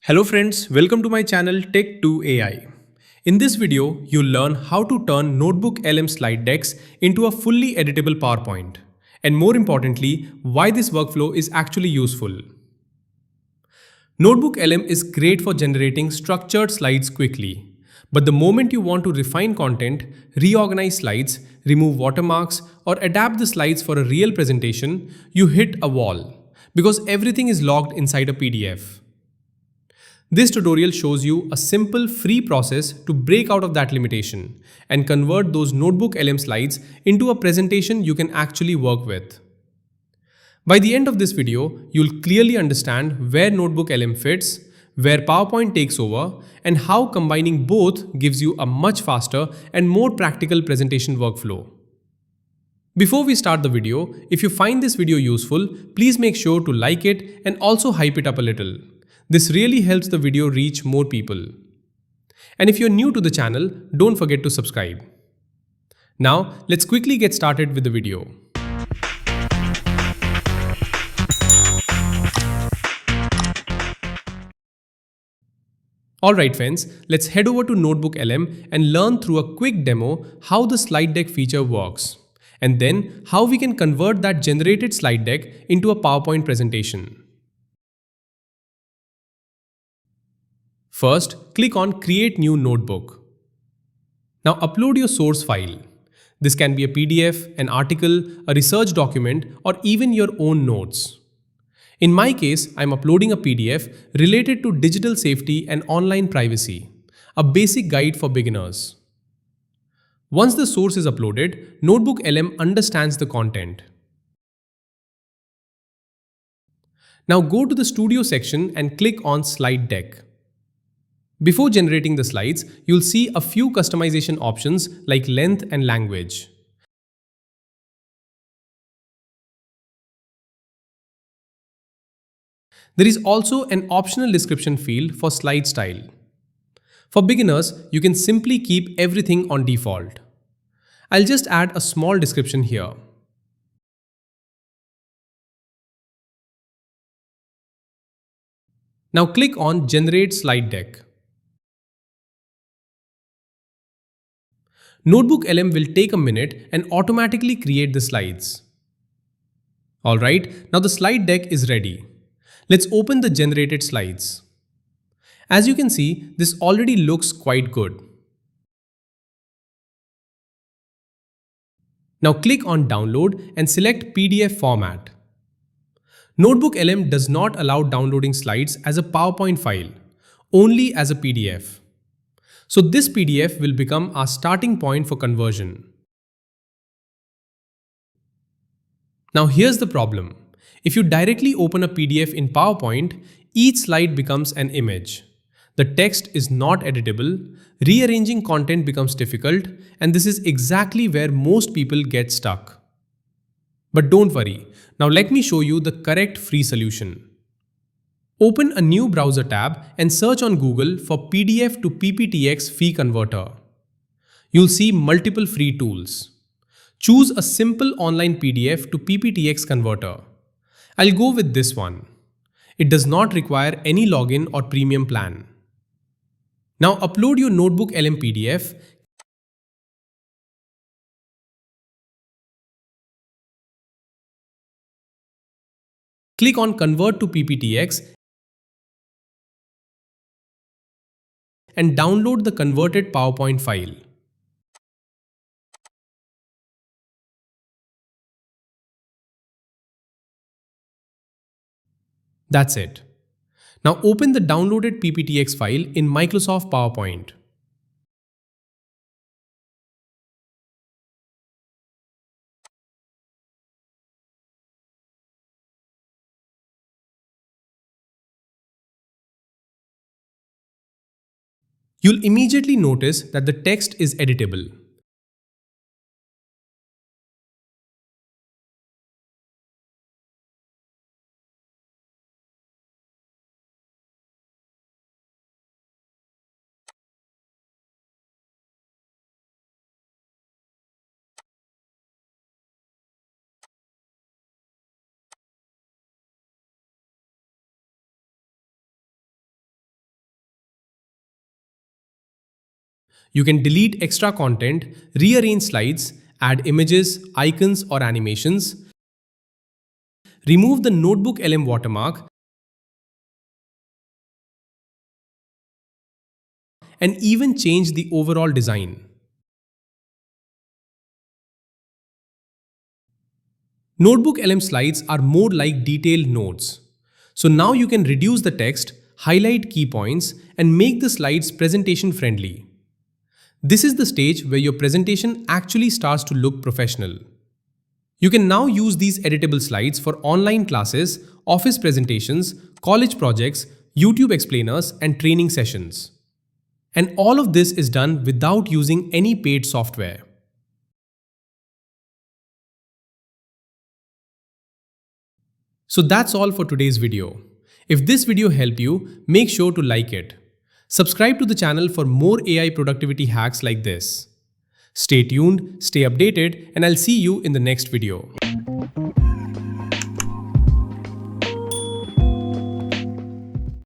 Hello friends, welcome to my channel Tech2AI. In this video, you'll learn how to turn NotebookLM slide decks into a fully editable PowerPoint. And more importantly, why this workflow is actually useful. NotebookLM is great for generating structured slides quickly. But the moment you want to refine content, reorganize slides, remove watermarks, or adapt the slides for a real presentation, you hit a wall. Because everything is logged inside a PDF. This tutorial shows you a simple free process to break out of that limitation and convert those NotebookLM slides into a presentation you can actually work with. By the end of this video, you'll clearly understand where NotebookLM fits, where PowerPoint takes over, and how combining both gives you a much faster and more practical presentation workflow. Before we start the video, if you find this video useful, please make sure to like it and also hype it up a little. This really helps the video reach more people. And if you're new to the channel, don't forget to subscribe. Now, let's quickly get started with the video. Alright friends, let's head over to NotebookLM and learn through a quick demo how the slide deck feature works. And then how we can convert that generated slide deck into a PowerPoint presentation. First, click on Create New Notebook. Now upload your source file. This can be a PDF, an article, a research document, or even your own notes. In my case, I'm uploading a PDF related to digital safety and online privacy, a basic guide for beginners. Once the source is uploaded, NotebookLM understands the content. Now go to the Studio section and click on Slide Deck. Before generating the slides, you'll see a few customization options like length and language. There is also an optional description field for slide style. For beginners, you can simply keep everything on default. I'll just add a small description here. Now click on Generate Slide Deck. NotebookLM will take a minute and automatically create the slides. Alright, now the slide deck is ready. Let's open the generated slides. As you can see, this already looks quite good. Now click on Download and select PDF format. NotebookLM does not allow downloading slides as a PowerPoint file, only as a PDF. So this PDF will become our starting point for conversion. Now here's the problem. If you directly open a PDF in PowerPoint, each slide becomes an image. The text is not editable, rearranging content becomes difficult, and this is exactly where most people get stuck. But don't worry, now let me show you the correct free solution. Open a new browser tab and search on Google for PDF to PPTX fee converter. You'll see multiple free tools. Choose a simple online PDF to PPTX converter. I'll go with this one. It does not require any login or premium plan. Now upload your NotebookLM PDF. Click on Convert to PPTX and download the converted PowerPoint file. That's it. Now open the downloaded PPTX file in Microsoft PowerPoint. You'll immediately notice that the text is editable. You can delete extra content, rearrange slides, add images, icons, or animations, remove the Notebook LM watermark, and even change the overall design. Notebook LM slides are more like detailed notes. So now you can reduce the text, highlight key points, and make the slides presentation friendly. This is the stage where your presentation actually starts to look professional. You can now use these editable slides for online classes, office presentations, college projects, YouTube explainers, and training sessions. And all of this is done without using any paid software. So that's all for today's video. If this video helped you, make sure to like it. Subscribe to the channel for more AI productivity hacks like this. Stay tuned, stay updated, and I'll see you in the next video.